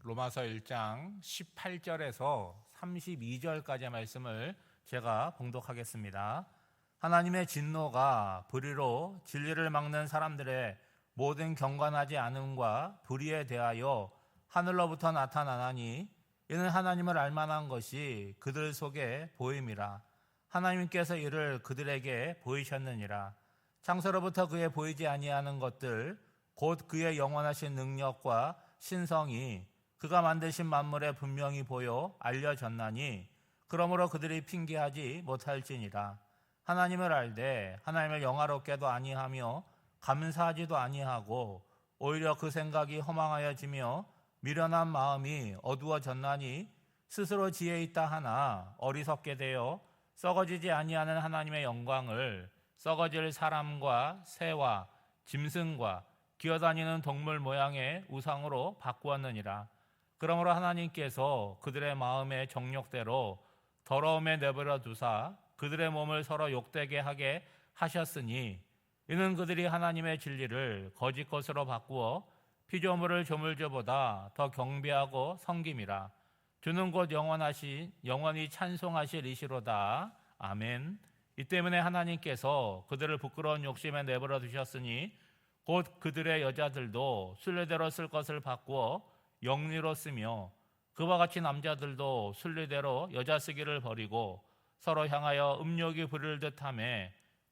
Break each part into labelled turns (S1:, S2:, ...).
S1: 로마서 1장 18절에서 32절까지의 말씀을 제가 봉독하겠습니다. 하나님의 진노가 불의로 진리를 막는 사람들의 모든 경건하지 않음과 불의에 대하여 하늘로부터 나타나나니 이는 하나님을 알만한 것이 그들 속에 보임이라. 하나님께서 이를 그들에게 보이셨느니라. 창세로부터 그의 보이지 아니하는 것들 곧 그의 영원하신 능력과 신성이 그가 만드신 만물에 분명히 보여 알려졌나니 그러므로 그들이 핑계하지 못할지니라. 하나님을 알되 하나님을 영화롭게도 아니하며 감사하지도 아니하고 오히려 그 생각이 허망하여지며 미련한 마음이 어두워졌나니 스스로 지혜 있다 하나 어리석게 되어 썩어지지 아니하는 하나님의 영광을 썩어질 사람과 새와 짐승과 기어다니는 동물 모양의 우상으로 바꾸었느니라. 그러므로 하나님께서 그들의 마음의 정욕대로 더러움에 내버려 두사 그들의 몸을 서로 욕되게 하게 하셨으니 이는 그들이 하나님의 진리를 거짓 것으로 바꾸어 피조물을 조물주보다 더 경배하고 섬김이라. 주는 곧 영원히 찬송하실 이시로다. 아멘. 이 때문에 하나님께서 그들을 부끄러운 욕심에 내버려 두셨으니 곧 그들의 여자들도 순례대로 쓸 것을 바꾸어 영리로 쓰며 그와 같이 남자들도 순리대로 여자 쓰기를 버리고 서로 향하여 음욕이 부릴 듯하며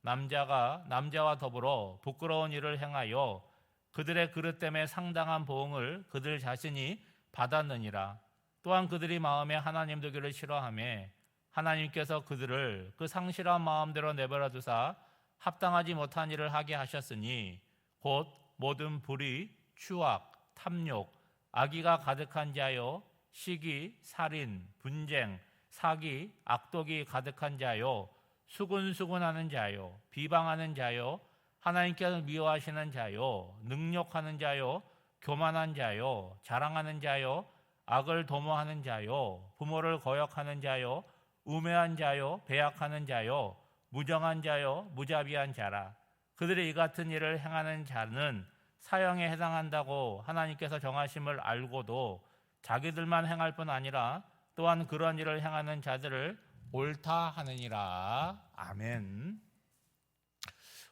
S1: 남자가 남자와 더불어 부끄러운 일을 행하여 그들의 그릇 때문에 상당한 보응을 그들 자신이 받았느니라. 또한 그들이 마음에 하나님 되기를 싫어하며 하나님께서 그들을 그 상실한 마음대로 내버려 두사 합당하지 못한 일을 하게 하셨으니 곧 모든 불의, 추악, 탐욕, 악의가 가득한 자요 시기, 살인, 분쟁, 사기, 악독이 가득한 자요 수군수군하는 자요 비방하는 자요 하나님께서 미워하시는 자요 능욕하는 자요 교만한 자요 자랑하는 자요 악을 도모하는 자요 부모를 거역하는 자요 우매한 자요 배약하는 자요 무정한 자요 무자비한 자라. 그들이 이 같은 일을 행하는 자는 사형에 해당한다고 하나님께서 정하심을 알고도 자기들만 행할 뿐 아니라 또한 그런 일을 행하는 자들을 옳다 하느니라. 아멘.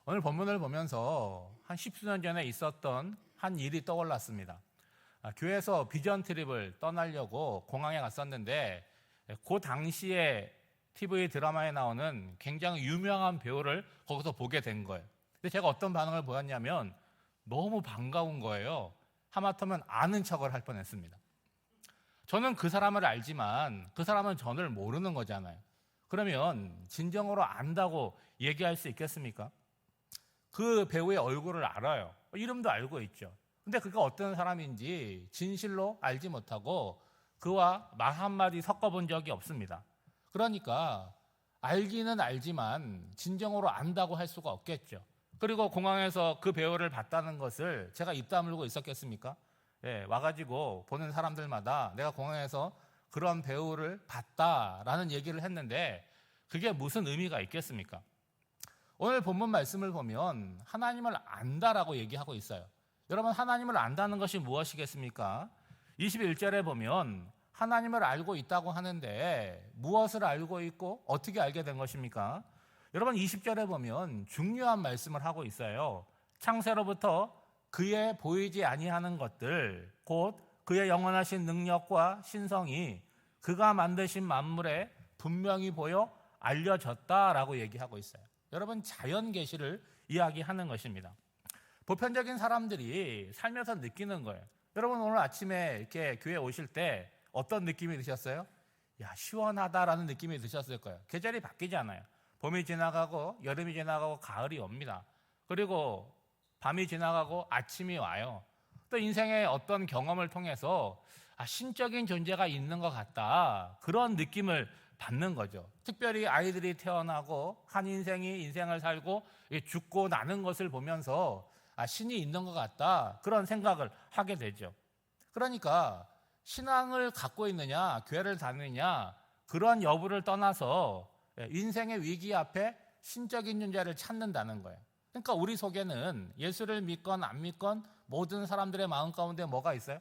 S1: 오늘 본문을 보면서 한 10수년 전에 있었던 한 일이 떠올랐습니다. 교회에서 비전 트립을 떠나려고 공항에 갔었는데 그 당시에 TV 드라마에 나오는 굉장히 유명한 배우를 거기서 보게 된 거예요. 근데 제가 어떤 반응을 보였냐면 너무 반가운 거예요. 하마터면 아는 척을 할 뻔했습니다. 저는 그 사람을 알지만 그 사람은 저를 모르는 거잖아요. 그러면 진정으로 안다고 얘기할 수 있겠습니까? 그 배우의 얼굴을 알아요. 이름도 알고 있죠. 근데 그가 어떤 사람인지 진실로 알지 못하고 그와 말 한마디 섞어본 적이 없습니다. 그러니까 알기는 알지만 진정으로 안다고 할 수가 없겠죠. 그리고 공항에서 그 배우를 봤다는 것을 제가 입 다물고 있었겠습니까? 와가지고 보는 사람들마다 내가 공항에서 그런 배우를 봤다라는 얘기를 했는데 그게 무슨 의미가 있겠습니까? 오늘 본문 말씀을 보면 하나님을 안다라고 얘기하고 있어요. 여러분, 하나님을 안다는 것이 무엇이겠습니까? 21절에 보면 하나님을 알고 있다고 하는데 무엇을 알고 있고 어떻게 알게 된 것입니까? 여러분, 20절에 보면 중요한 말씀을 하고 있어요. 창세로부터 그의 보이지 아니하는 것들 곧 그의 영원하신 능력과 신성이 그가 만드신 만물에 분명히 보여 알려졌다라고 얘기하고 있어요. 여러분, 자연 계시를 이야기하는 것입니다. 보편적인 사람들이 살면서 느끼는 거예요. 여러분, 오늘 아침에 이렇게 교회 오실 때 어떤 느낌이 드셨어요? 야, 시원하다라는 느낌이 드셨을 거예요. 계절이 바뀌잖아요. 봄이 지나가고 여름이 지나가고 가을이 옵니다. 그리고 밤이 지나가고 아침이 와요. 또 인생의 어떤 경험을 통해서 신적인 존재가 있는 것 같다, 그런 느낌을 받는 거죠. 특별히 아이들이 태어나고 한 인생이 인생을 살고 죽고 나는 것을 보면서 신이 있는 것 같다, 그런 생각을 하게 되죠. 그러니까 신앙을 갖고 있느냐 교회를 다니느냐 그런 여부를 떠나서 인생의 위기 앞에 신적인 존재를 찾는다는 거예요. 그러니까 우리 속에는 예수를 믿건 안 믿건 모든 사람들의 마음 가운데 뭐가 있어요?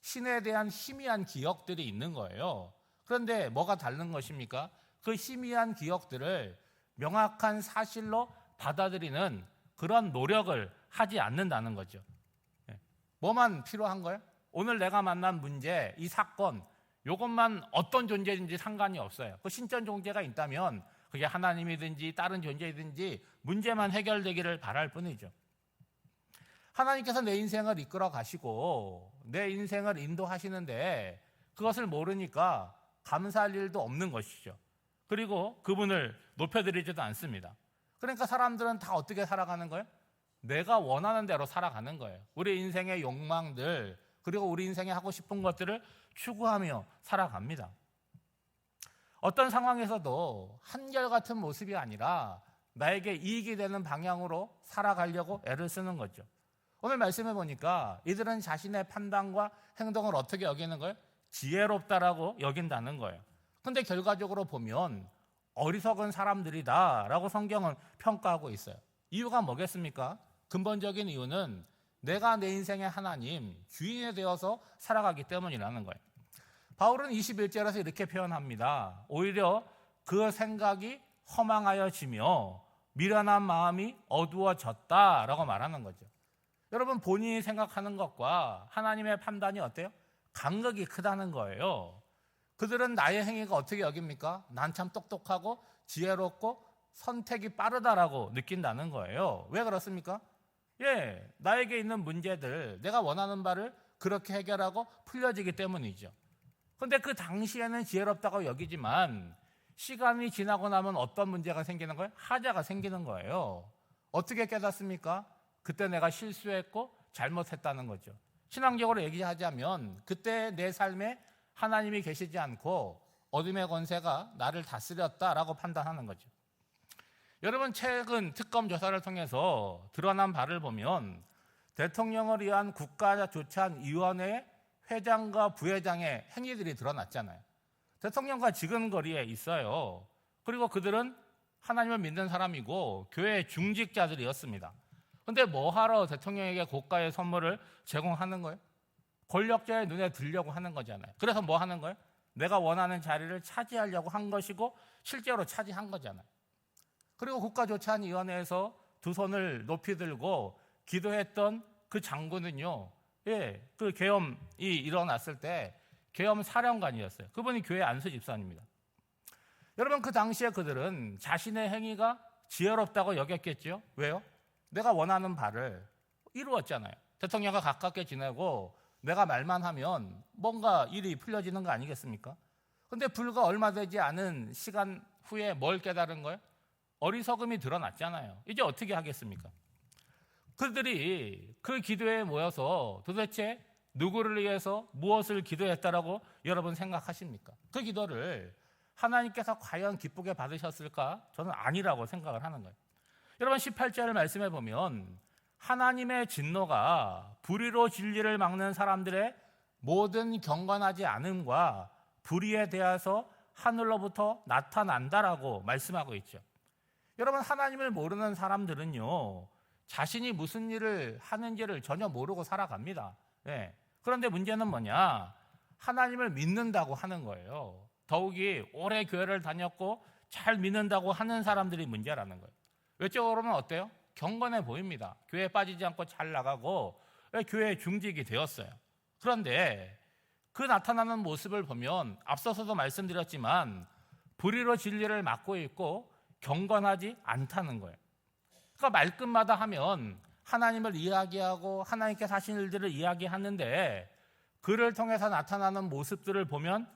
S1: 신에 대한 희미한 기억들이 있는 거예요. 그런데 뭐가 다른 것입니까? 그 희미한 기억들을 명확한 사실로 받아들이는 그런 노력을 하지 않는다는 거죠. 뭐만 필요한 거예요? 오늘 내가 만난 문제, 이 사건, 이것만 어떤 존재든지 상관이 없어요. 그 신전 존재가 있다면 그게 하나님이든지 다른 존재이든지 문제만 해결되기를 바랄 뿐이죠. 하나님께서 내 인생을 이끌어 가시고 내 인생을 인도하시는데 그것을 모르니까 감사할 일도 없는 것이죠. 그리고 그분을 높여드리지도 않습니다. 그러니까 사람들은 다 어떻게 살아가는 거예요? 내가 원하는 대로 살아가는 거예요. 우리 인생의 욕망들, 그리고 우리 인생에 하고 싶은 것들을 추구하며 살아갑니다. 어떤 상황에서도 한결같은 모습이 아니라 나에게 이익이 되는 방향으로 살아가려고 애를 쓰는 거죠. 오늘 말씀해 보니까 이들은 자신의 판단과 행동을 어떻게 여기는 거예요? 지혜롭다라고 여긴다는 거예요. 근데 결과적으로 보면 어리석은 사람들이다라고 성경은 평가하고 있어요. 이유가 뭐겠습니까? 근본적인 이유는 내가 내 인생의 하나님, 주인이 되어서 살아가기 때문이라는 거예요. 바울은 21절에서 이렇게 표현합니다. 오히려 그 생각이 허망하여지며 미련한 마음이 어두워졌다라고 말하는 거죠. 여러분, 본인이 생각하는 것과 하나님의 판단이 어때요? 간극이 크다는 거예요. 그들은 나의 행위가 어떻게 여깁니까? 난 참 똑똑하고 지혜롭고 선택이 빠르다라고 느낀다는 거예요. 왜 그렇습니까? 나에게 있는 문제들, 내가 원하는 바를 그렇게 해결하고 풀려지기 때문이죠. 그런데 그 당시에는 지혜롭다고 여기지만 시간이 지나고 나면 어떤 문제가 생기는 거예요? 하자가 생기는 거예요. 어떻게 깨닫습니까? 그때 내가 실수했고 잘못했다는 거죠. 신앙적으로 얘기하자면 그때 내 삶에 하나님이 계시지 않고 어둠의 권세가 나를 다스렸다라고 판단하는 거죠. 여러분, 최근 특검 조사를 통해서 드러난 바를 보면 대통령을 위한 국가조찬위원회 회장과 부회장의 행위들이 드러났잖아요. 대통령과 지근거리에 있어요. 그리고 그들은 하나님을 믿는 사람이고 교회 중직자들이었습니다. 그런데 뭐하러 대통령에게 고가의 선물을 제공하는 거예요? 권력자의 눈에 들려고 하는 거잖아요. 그래서 뭐 하는 거예요? 내가 원하는 자리를 차지하려고 한 것이고 실제로 차지한 거잖아요. 그리고 국가조찬위원회에서 두 손을 높이 들고 기도했던 그 장군은요, 그 계엄이 일어났을 때 계엄 사령관이었어요. 그분이 교회 안수 집사입니다. 여러분, 그 당시에 그들은 자신의 행위가 지혜롭다고 여겼겠죠. 왜요? 내가 원하는 바를 이루었잖아요. 대통령과 가깝게 지내고 내가 말만 하면 뭔가 일이 풀려지는 거 아니겠습니까? 그런데 불과 얼마 되지 않은 시간 후에 뭘 깨달은 거예요? 어리석음이 드러났잖아요. 이제 어떻게 하겠습니까? 그들이 그 기도에 모여서 도대체 누구를 위해서 무엇을 기도했다라고 여러분 생각하십니까? 그 기도를 하나님께서 과연 기쁘게 받으셨을까? 저는 아니라고 생각을 하는 거예요. 여러분, 18절 말씀해 보면 하나님의 진노가 불의로 진리를 막는 사람들의 모든 경건하지 않음과 불의에 대해서 하늘로부터 나타난다라고 말씀하고 있죠. 여러분, 하나님을 모르는 사람들은요, 자신이 무슨 일을 하는지를 전혀 모르고 살아갑니다. 그런데 문제는 뭐냐? 하나님을 믿는다고 하는 거예요. 더욱이 오래 교회를 다녔고 잘 믿는다고 하는 사람들이 문제라는 거예요. 외적으로는 어때요? 경건해 보입니다. 교회에 빠지지 않고 잘 나가고 교회 중직이 되었어요. 그런데 그 나타나는 모습을 보면 앞서서도 말씀드렸지만 불의로 진리를 막고 있고 경건하지 않다는 거예요. 그러니까 말끝마다 하면 하나님을 이야기하고 하나님께 하신 일들을 이야기하는데 그를 통해서 나타나는 모습들을 보면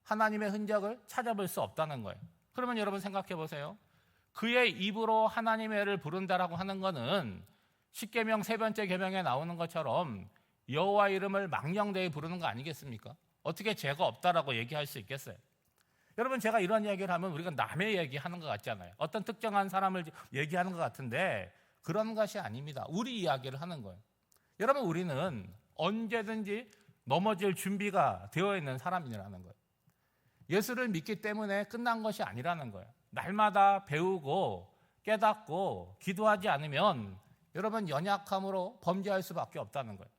S1: 하나님의 흔적을 찾아볼 수 없다는 거예요. 그러면 여러분 생각해 보세요. 그의 입으로 하나님의 애를 부른다라고 하는 것은 십계명 세 번째 계명에 나오는 것처럼 여호와 이름을 망령되이 부르는 거 아니겠습니까? 어떻게 죄가 없다라고 얘기할 수 있겠어요? 여러분, 제가 이런 이야기를 하면 우리가 남의 얘기하는 것 같잖아요. 어떤 특정한 사람을 얘기하는 것 같은데 그런 것이 아닙니다. 우리 이야기를 하는 거예요. 여러분, 우리는 언제든지 넘어질 준비가 되어 있는 사람이라는 거예요. 예수를 믿기 때문에 끝난 것이 아니라는 거예요. 날마다 배우고 깨닫고 기도하지 않으면 여러분 연약함으로 범죄할 수밖에 없다는 거예요.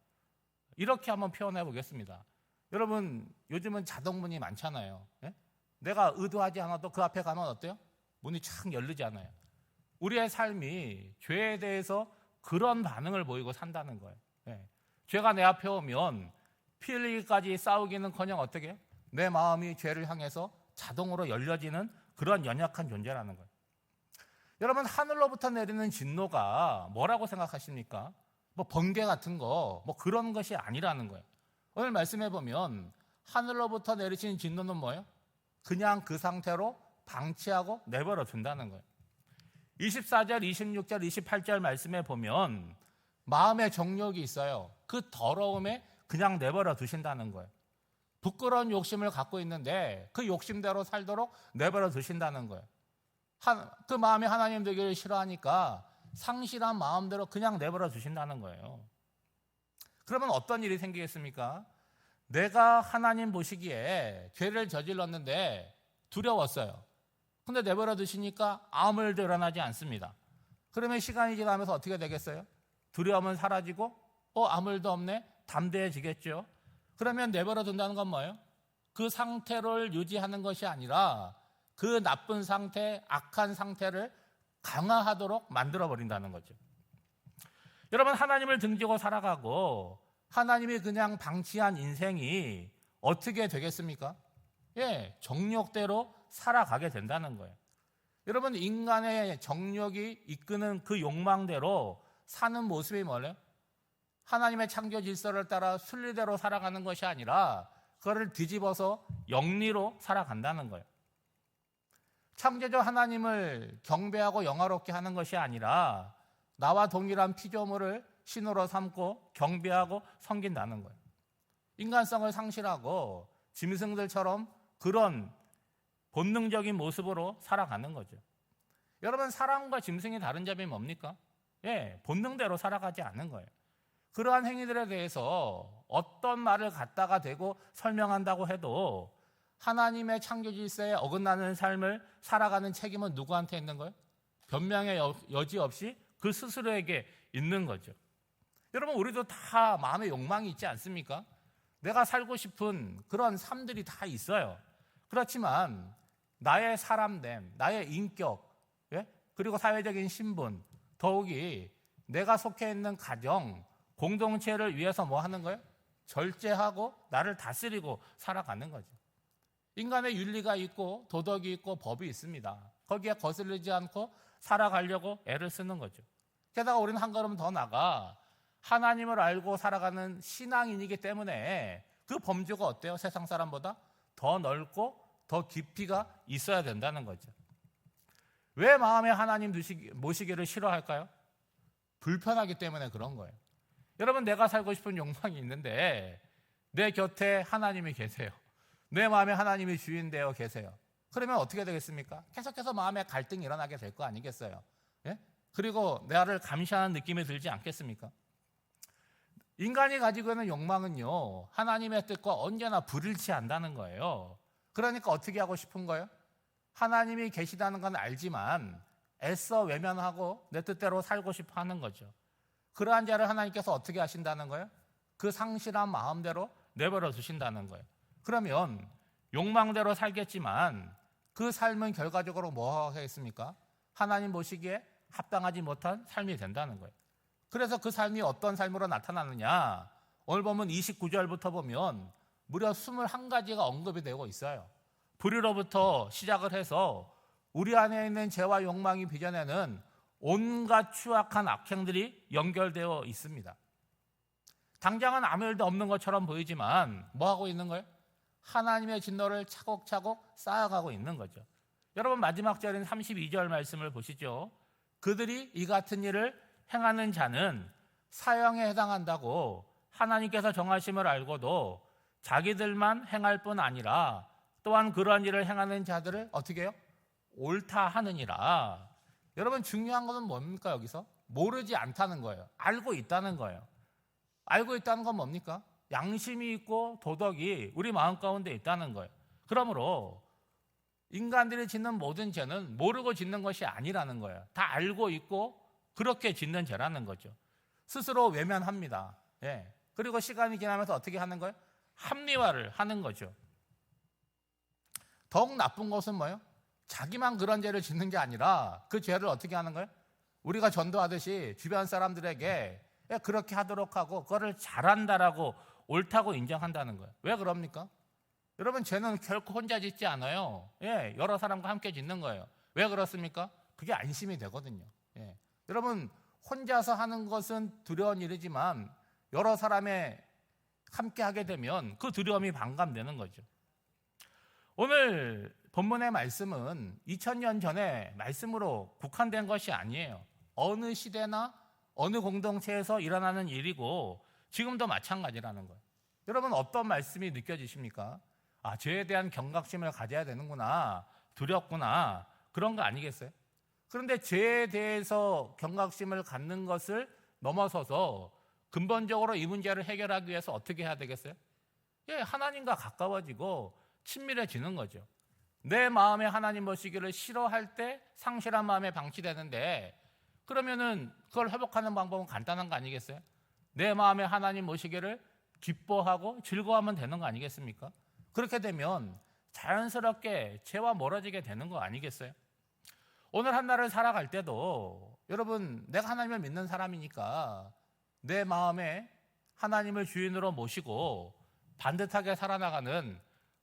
S1: 이렇게 한번 표현해 보겠습니다. 여러분, 요즘은 자동문이 많잖아요. 예? 내가 의도하지 않아도 그 앞에 가면 어때요? 문이 착 열리지 않아요. 우리의 삶이 죄에 대해서 그런 반응을 보이고 산다는 거예요. 예. 죄가 내 앞에 오면 피 흘리기까지 싸우기는커녕 어떻게 해요? 내 마음이 죄를 향해서 자동으로 열려지는 그런 연약한 존재라는 거예요. 여러분, 하늘로부터 내리는 진노가 뭐라고 생각하십니까? 뭐 번개 같은 거, 뭐 그런 것이 아니라는 거예요. 오늘 말씀해 보면 하늘로부터 내리신 진노는 뭐예요? 그냥 그 상태로 방치하고 내버려 둔다는 거예요. 24절, 26절, 28절 말씀에 보면 마음의 정욕이 있어요. 그 더러움에 그냥 내버려 두신다는 거예요. 부끄러운 욕심을 갖고 있는데 그 욕심대로 살도록 내버려 두신다는 거예요. 그 마음이 하나님 되기를 싫어하니까 상실한 마음대로 그냥 내버려 두신다는 거예요. 그러면 어떤 일이 생기겠습니까? 내가 하나님 보시기에 죄를 저질렀는데 두려웠어요. 근데 내버려 두시니까 아무 일도 일어나지 않습니다. 그러면 시간이 지나면서 어떻게 되겠어요? 두려움은 사라지고 아무 일도 없네? 담대해지겠죠. 그러면 내버려 둔다는 건 뭐예요? 그 상태를 유지하는 것이 아니라 그 나쁜 상태, 악한 상태를 강화하도록 만들어버린다는 거죠. 여러분, 하나님을 등지고 살아가고 하나님이 그냥 방치한 인생이 어떻게 되겠습니까? 정욕대로 살아가게 된다는 거예요. 여러분, 인간의 정욕이 이끄는 그 욕망대로 사는 모습이 뭐래요? 하나님의 창조 질서를 따라 순리대로 살아가는 것이 아니라 그거를 뒤집어서 영리로 살아간다는 거예요. 창조주 하나님을 경배하고 영화롭게 하는 것이 아니라 나와 동일한 피조물을 신으로 삼고 경배하고 섬긴다는 거예요. 인간성을 상실하고 짐승들처럼 그런 본능적인 모습으로 살아가는 거죠. 여러분, 사람과 짐승이 다른 점이 뭡니까? 본능대로 살아가지 않는 거예요. 그러한 행위들에 대해서 어떤 말을 갖다가 대고 설명한다고 해도 하나님의 창조 질서에 어긋나는 삶을 살아가는 책임은 누구한테 있는 거예요? 변명의 여지 없이 그 스스로에게 있는 거죠. 여러분, 우리도 다 마음의 욕망이 있지 않습니까? 내가 살고 싶은 그런 삶들이 다 있어요. 그렇지만 나의 사람됨, 나의 인격, 그리고 사회적인 신분, 더욱이 내가 속해 있는 가정, 공동체를 위해서 뭐 하는 거예요? 절제하고 나를 다스리고 살아가는 거죠. 인간의 윤리가 있고 도덕이 있고 법이 있습니다. 거기에 거슬리지 않고 살아가려고 애를 쓰는 거죠. 게다가 우리는 한 걸음 더 나가 하나님을 알고 살아가는 신앙인이기 때문에 그 범주가 어때요? 세상 사람보다 더 넓고 더 깊이가 있어야 된다는 거죠. 왜 마음에 하나님 모시기를 싫어할까요? 불편하기 때문에 그런 거예요. 여러분, 내가 살고 싶은 욕망이 있는데 내 곁에 하나님이 계세요. 내 마음에 하나님이 주인 되어 계세요. 그러면 어떻게 되겠습니까? 계속해서 마음에 갈등이 일어나게 될 거 아니겠어요? 그리고 나를 감시하는 느낌이 들지 않겠습니까? 인간이 가지고 있는 욕망은요, 하나님의 뜻과 언제나 불일치한다는 거예요. 그러니까 어떻게 하고 싶은 거예요? 하나님이 계시다는 건 알지만 애써 외면하고 내 뜻대로 살고 싶어 하는 거죠. 그러한 자를 하나님께서 어떻게 하신다는 거예요? 그 상실한 마음대로 내버려 두신다는 거예요. 그러면 욕망대로 살겠지만 그 삶은 결과적으로 뭐 하겠습니까? 하나님 보시기에 합당하지 못한 삶이 된다는 거예요. 그래서 그 삶이 어떤 삶으로 나타나느냐? 오늘 보면 29절부터 보면 무려 21가지가 언급이 되고 있어요. 불의로부터 시작을 해서 우리 안에 있는 죄와 욕망이 빚어내는 온갖 추악한 악행들이 연결되어 있습니다. 당장은 아무 일도 없는 것처럼 보이지만 뭐 하고 있는 거예요? 하나님의 진노를 차곡차곡 쌓아가고 있는 거죠. 여러분, 마지막 절인 32절 말씀을 보시죠. 그들이 이 같은 일을 행하는 자는 사형에 해당한다고 하나님께서 정하심을 알고도 자기들만 행할 뿐 아니라 또한 그러한 일을 행하는 자들을 어떻게 해요? 옳다 하느니라. 여러분, 중요한 것은 뭡니까? 여기서 모르지 않다는 거예요. 알고 있다는 거예요. 알고 있다는 건 뭡니까? 양심이 있고 도덕이 우리 마음 가운데 있다는 거예요. 그러므로 인간들이 짓는 모든 죄는 모르고 짓는 것이 아니라는 거예요. 다 알고 있고 그렇게 짓는 죄라는 거죠. 스스로 외면합니다. 그리고 시간이 지나면서 어떻게 하는 거예요? 합리화를 하는 거죠. 더욱 나쁜 것은 뭐예요? 자기만 그런 죄를 짓는 게 아니라 그 죄를 어떻게 하는 거예요? 우리가 전도하듯이 주변 사람들에게 그렇게 하도록 하고 그거를 잘한다라고 옳다고 인정한다는 거예요. 왜 그럽니까? 여러분, 죄는 결코 혼자 짓지 않아요. 여러 사람과 함께 짓는 거예요. 왜 그렇습니까? 그게 안심이 되거든요. 여러분, 혼자서 하는 것은 두려운 일이지만 여러 사람의 함께 하게 되면 그 두려움이 반감되는 거죠. 오늘 본문의 말씀은 2000년 전의 말씀으로 국한된 것이 아니에요. 어느 시대나 어느 공동체에서 일어나는 일이고 지금도 마찬가지라는 거예요. 여러분, 어떤 말씀이 느껴지십니까? 죄에 대한 경각심을 가져야 되는구나, 두렵구나, 그런 거 아니겠어요? 그런데 죄에 대해서 경각심을 갖는 것을 넘어서서 근본적으로 이 문제를 해결하기 위해서 어떻게 해야 되겠어요? 하나님과 가까워지고 친밀해지는 거죠. 내 마음에 하나님 모시기를 싫어할 때 상실한 마음에 방치되는데, 그러면은 그걸 회복하는 방법은 간단한 거 아니겠어요? 내 마음에 하나님 모시기를 기뻐하고 즐거워하면 되는 거 아니겠습니까? 그렇게 되면 자연스럽게 죄와 멀어지게 되는 거 아니겠어요? 오늘 한날을 살아갈 때도 여러분, 내가 하나님을 믿는 사람이니까 내 마음에 하나님을 주인으로 모시고 반듯하게 살아나가는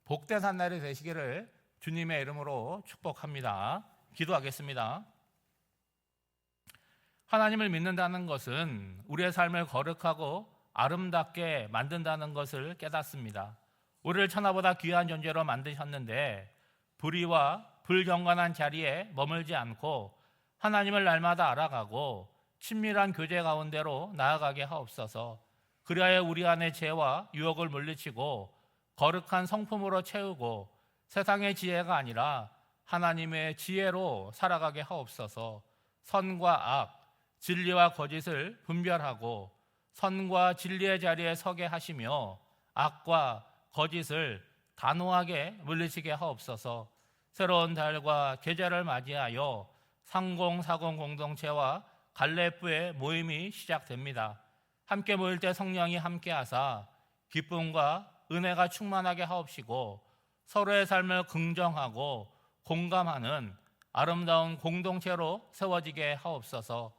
S1: 복된 한날이 되시기를 주님의 이름으로 축복합니다. 기도하겠습니다. 하나님을 믿는다는 것은 우리의 삶을 거룩하고 아름답게 만든다는 것을 깨닫습니다. 우리를 천하보다 귀한 존재로 만드셨는데 불의와 불경건한 자리에 머물지 않고 하나님을 날마다 알아가고 친밀한 교제 가운데로 나아가게 하옵소서. 그리하여 우리 안의 죄와 유혹을 물리치고 거룩한 성품으로 채우고 세상의 지혜가 아니라 하나님의 지혜로 살아가게 하옵소서. 선과 악, 진리와 거짓을 분별하고 선과 진리의 자리에 서게 하시며 악과 거짓을 단호하게 물리치게 하옵소서. 새로운 달과 계절을 맞이하여 상공사공 공동체와 갈래부의 모임이 시작됩니다. 함께 모일 때 성령이 함께하사 기쁨과 은혜가 충만하게 하옵시고 서로의 삶을 긍정하고 공감하는 아름다운 공동체로 세워지게 하옵소서.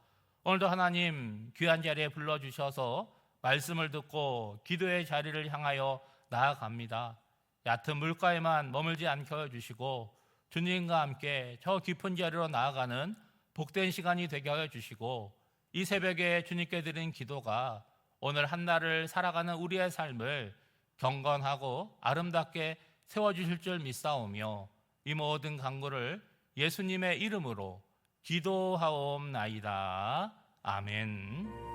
S1: 오늘도 하나님 귀한 자리에 불러주셔서 말씀을 듣고 기도의 자리를 향하여 나아갑니다. 얕은 물가에만 머물지 않게 해주시고 주님과 함께 저 깊은 자리로 나아가는 복된 시간이 되게 하여 주시고 이 새벽에 주님께 드린 기도가 오늘 한날을 살아가는 우리의 삶을 경건하고 아름답게 세워주실 줄 믿사오며 이 모든 간구를 예수님의 이름으로 기도하옵나이다. 아멘.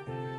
S1: 아멘.